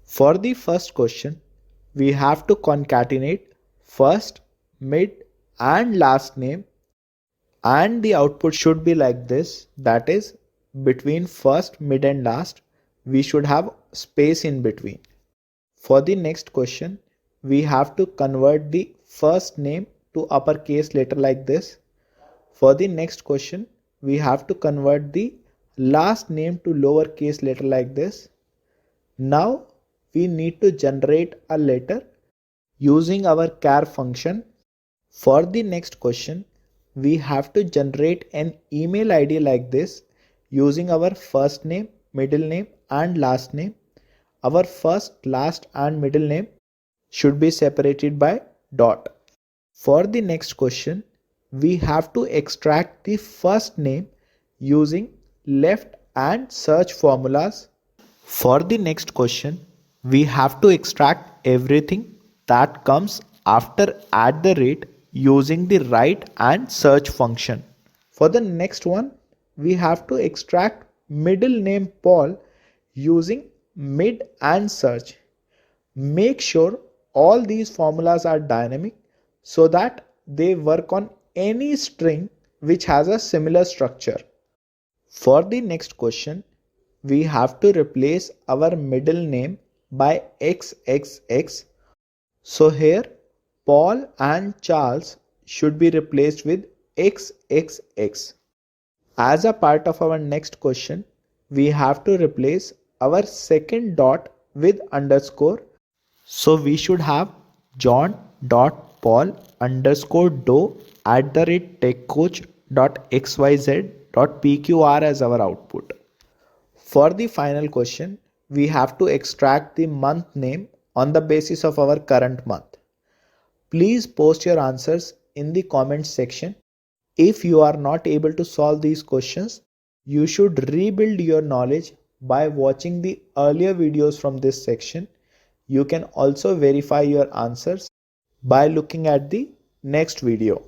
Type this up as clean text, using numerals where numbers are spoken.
For the first question, we have to concatenate first, mid and last name, and the output should be like this, that is, between first, mid and last we should have space in between. For the next question, we have to convert the first name to uppercase letter like this. For the next question, we have to convert the last name to lowercase letter like this. Now we need to generate a letter using our char function. For the next question, we have to generate an email ID like this using our first name, middle name and last name. Our first, last and middle name should be separated by dot. For the next question, we have to extract the first name using left and search formulas. For the next question, we have to extract everything that comes after @ using the right and search function. For the next one, we have to extract middle name Paul using mid and search. Make sure all these formulas are dynamic so that they work on any string which has a similar structure. For the next question, we have to replace our middle name by XXX. So here Paul and Charles should be replaced with XXX. As a part of our next question, we have to replace our second dot with underscore. So we should have john.paul_do@techcoach.xyz.pqr as our output. For the final question, we have to extract the month name on the basis of our current month. Please post your answers in the comments section. If you are not able to solve these questions, you should rebuild your knowledge by watching the earlier videos from this section. You can also verify your answers by looking at the next video.